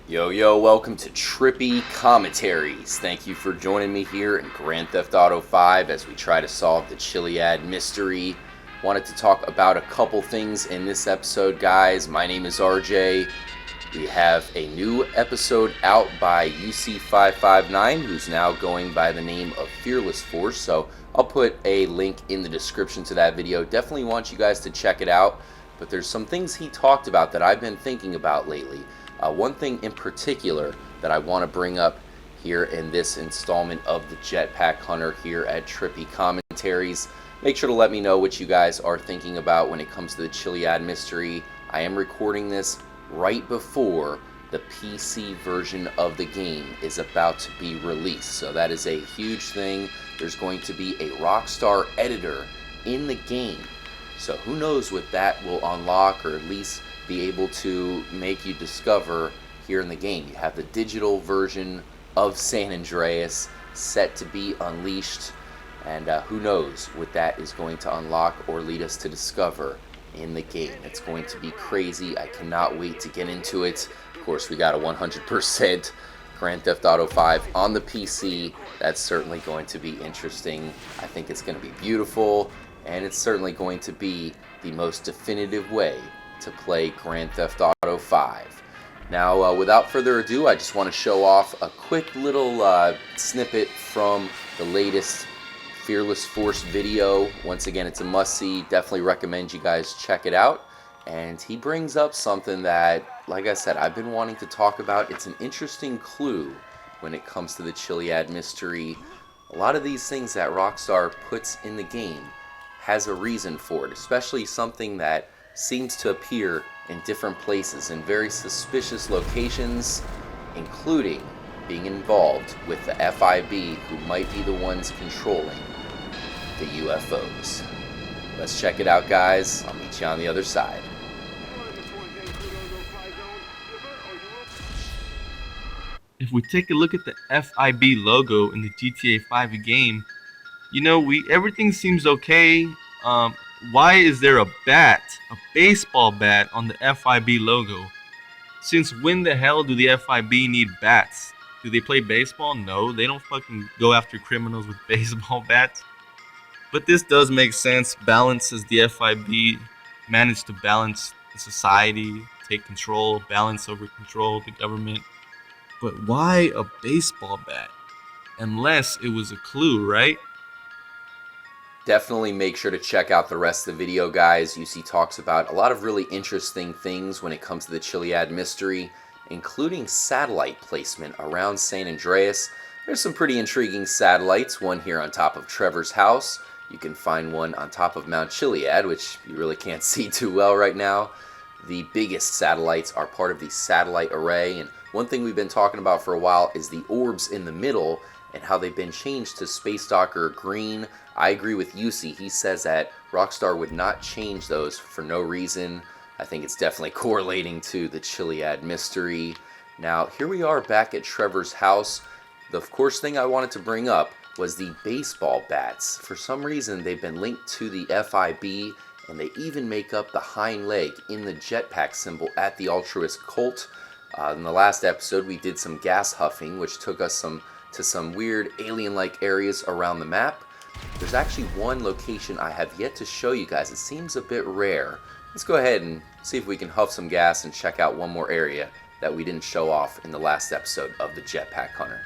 Yo, welcome to Trippy Commentaries. Thank you for joining me here in Grand Theft Auto 5 as we try to solve the Chiliad mystery. Wanted to talk about a couple things in this episode, guys. My name is RJ. We have a new episode out by UC559, who's now going by the name of Fearless Force. So I'll put a link in the description to that video. Definitely want you guys to check it out. But there's some things he talked about that I've been thinking about lately. One thing in particular that I want to bring up here in this installment of the Jetpack Hunter here at Trippy Commentaries. Make sure to let me know what you guys are thinking about when it comes to the Chiliad mystery. I am recording this right before the PC version of the game is about to be released. So that is a huge thing. There's going to be a Rockstar editor in the game. So who knows what that will unlock, or at least be able to make you discover here in the game. You have the digital version of San Andreas set to be unleashed, and who knows what that is going to unlock or lead us to discover in the game. It's going to be crazy. I cannot wait to get into it. Of course, we got a 100% Grand Theft Auto 5 on the PC. That's certainly going to be interesting. I think it's going to be beautiful, and it's certainly going to be the most definitive way to play Grand Theft Auto 5. Now, without further ado, I just want to show off a quick little snippet from the latest Fearless Force video. Once again, it's a must-see. Definitely recommend you guys check it out. And he brings up something that, like I said, I've been wanting to talk about. It's an interesting clue when it comes to the Chiliad mystery. A lot of these things that Rockstar puts in the game has a reason for it, especially something that seems to appear in different places in very suspicious locations, including being involved with the FIB, who might be the ones controlling the UFOs. Let's check it out, guys. I'll meet you on the other side. If we take a look at the FIB logo in the GTA 5 game, everything seems okay. Why is there a baseball bat on the FIB logo? Since when the hell do the FIB need bats? Do they play baseball? No, they don't fucking go after criminals with baseball bats. But this does make sense. Balances the FIB, managed to balance the society, take control, balance over control, the government. But why a baseball bat? Unless it was a clue, right? Definitely make sure to check out the rest of the video, guys. UC talks about a lot of really interesting things when it comes to the Chiliad mystery, including satellite placement around San Andreas. There's some pretty intriguing satellites, one here on top of Trevor's house. You can find one on top of Mount Chiliad, which you really can't see too well right now. The biggest satellites are part of the satellite array, and one thing we've been talking about for a while is the orbs in the middle and how they've been changed to Space Docker green. I agree with UC. He says that Rockstar would not change those for no reason. I think it's definitely correlating to the Chiliad mystery. Now, here we are back at Trevor's house. The first thing I wanted to bring up was the baseball bats. For some reason, they've been linked to the FIB, and they even make up the hind leg in the jetpack symbol at the Altruist cult. In the last episode, we did some gas huffing, which took us to some weird alien-like areas around the map. There's actually one location I have yet to show you guys. It seems a bit rare. Let's go ahead and see if we can huff some gas and check out one more area that we didn't show off in the last episode of the Jetpack Hunter.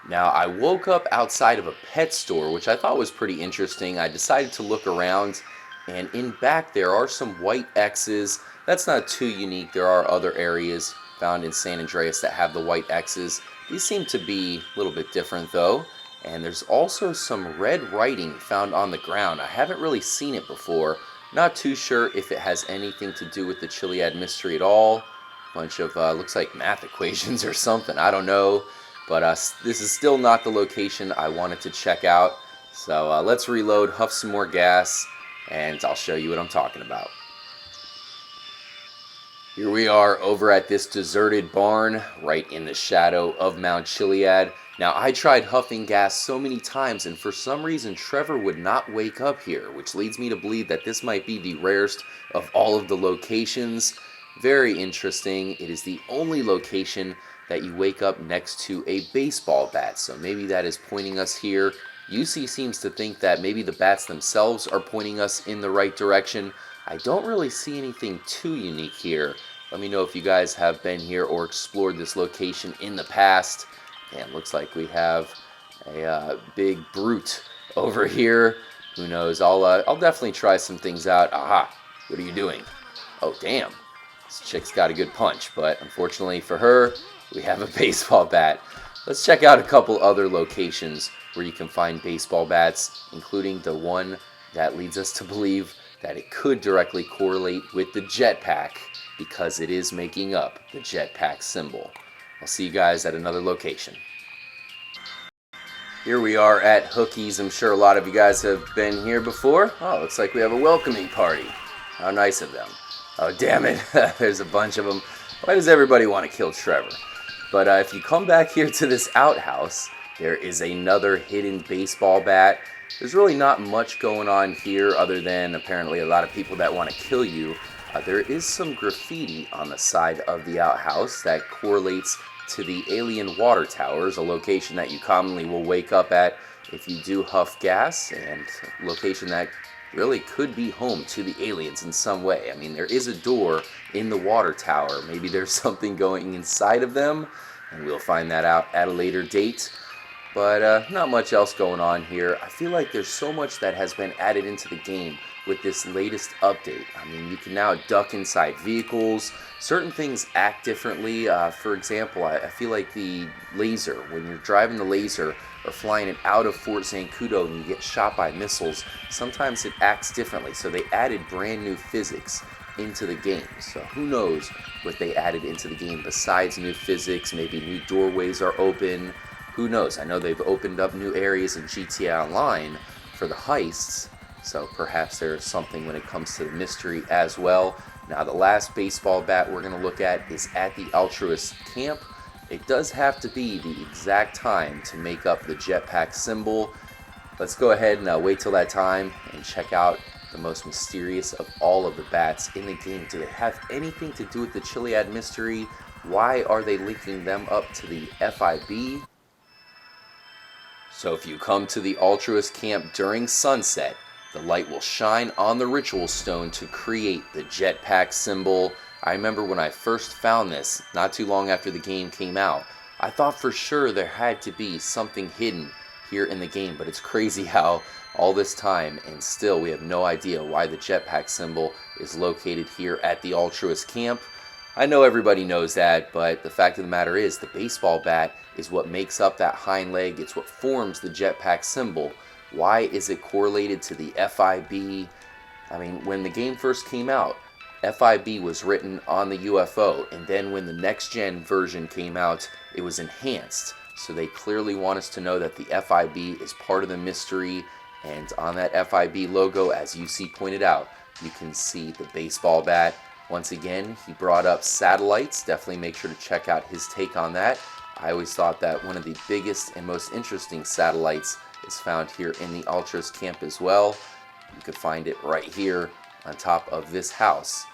Now, I woke up outside of a pet store, which I thought was pretty interesting. I decided to look around, and in back there are some white X's. That's not too unique. There are other areas found in San Andreas that have the white X's. These seem to be a little bit different, though. And there's also some red writing found on the ground. I haven't really seen it before. Not too sure if it has anything to do with the Chiliad mystery at all. Bunch of, looks like math equations or something. I don't know. But this is still not the location I wanted to check out. So let's reload, huff some more gas, and I'll show you what I'm talking about. Here we are over at this deserted barn right in the shadow of Mount Chiliad. Now, I tried huffing gas so many times, and for some reason Trevor would not wake up here, which leads me to believe that this might be the rarest of all of the locations. Very interesting. It is the only location that you wake up next to a baseball bat, so maybe that is pointing us here. UC seems to think that maybe the bats themselves are pointing us in the right direction. I don't really see anything too unique here. Let me know if you guys have been here or explored this location in the past. And looks like we have a big brute over here. Who knows? I'll definitely try some things out. Aha! What are you doing? Oh, damn. This chick's got a good punch, but unfortunately for her, we have a baseball bat. Let's check out a couple other locations where you can find baseball bats, including the one that leads us to believe that it could directly correlate with the jetpack because it is making up the jetpack symbol. I'll see you guys at another location. Here we are at Hookie's. I'm sure a lot of you guys have been here before. Oh, looks like we have a welcoming party. How nice of them. Oh, damn it. There's a bunch of them. Why does everybody want to kill Trevor? But if you come back here to this outhouse, there is another hidden baseball bat. There's really not much going on here other than apparently a lot of people that want to kill you. There is some graffiti on the side of the outhouse that correlates to the alien water towers, a location that you commonly will wake up at if you do huff gas, and a location that really could be home to the aliens in some way. I mean, there is a door in the water tower. Maybe there's something going inside of them, and we'll find that out at a later date. But not much else going on here. I feel like there's so much that has been added into the game with this latest update. I mean, you can now duck inside vehicles. Certain things act differently. For example, I feel like the laser, when you're driving the laser or flying it out of Fort Zancudo and you get shot by missiles, sometimes it acts differently. So they added brand new physics into the game. So who knows what they added into the game besides new physics. Maybe new doorways are open. Who knows? I know they've opened up new areas in GTA Online for the heists. So perhaps there's something when it comes to the mystery as well. Now, the last baseball bat we're going to look at is at the Altruist Camp. It does have to be the exact time to make up the jetpack symbol. Let's go ahead and wait till that time and check out the most mysterious of all of the bats in the game. Do they have anything to do with the Chiliad mystery? Why are they linking them up to the FIB? So if you come to the Altruist Camp during sunset, the light will shine on the ritual stone to create the jetpack symbol. I remember when I first found this, not too long after the game came out, I thought for sure there had to be something hidden here in the game, but it's crazy how all this time and still we have no idea why the jetpack symbol is located here at the Altruist Camp. I know everybody knows that, but the fact of the matter is the baseball bat is what makes up that hind leg. It's what forms the jetpack symbol. Why is it correlated to the FIB? I mean, when the game first came out, FIB was written on the UFO, and then when the next gen version came out, it was enhanced. So they clearly want us to know that the FIB is part of the mystery, and on that FIB logo, as UC pointed out, you can see the baseball bat. Once again, he brought up satellites. Definitely make sure to check out his take on that. I always thought that one of the biggest and most interesting satellites is found here in the Altruist Camp as well. You could find it right here on top of this house.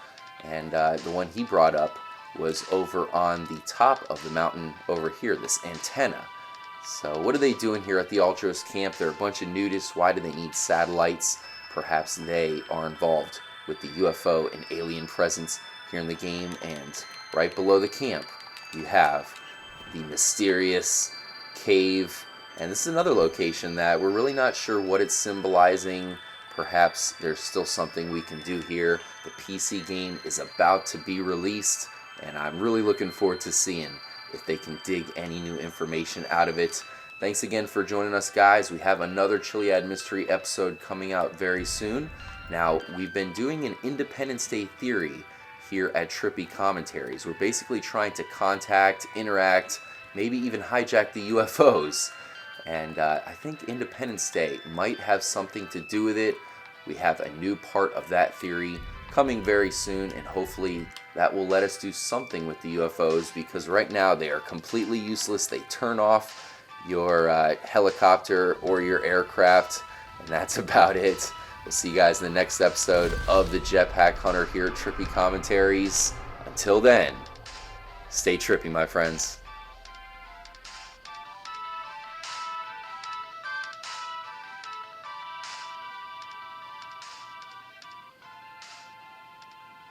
And the one he brought up was over on the top of the mountain over here, this antenna. So what are they doing here at the Altruist Camp? They're a bunch of nudists. Why do they need satellites? Perhaps they are involved with the UFO and alien presence here in the game. And right below the camp, you have the mysterious cave. And this is another location that we're really not sure what it's symbolizing. Perhaps there's still something we can do here. The PC game is about to be released, and I'm really looking forward to seeing if they can dig any new information out of it. Thanks again for joining us, guys. We have another Chiliad Mystery episode coming out very soon. Now, we've been doing an Independence Day theory here at Trippy Commentaries. We're basically trying to contact, interact, maybe even hijack the UFOs. And I think Independence Day might have something to do with it. We have a new part of that theory coming very soon, and hopefully that will let us do something with the UFOs, because right now they are completely useless. They turn off your helicopter or your aircraft, and that's about it. We'll see you guys in the next episode of the Jetpack Hunter here at Trippy Commentaries. Until then, stay trippy, my friends.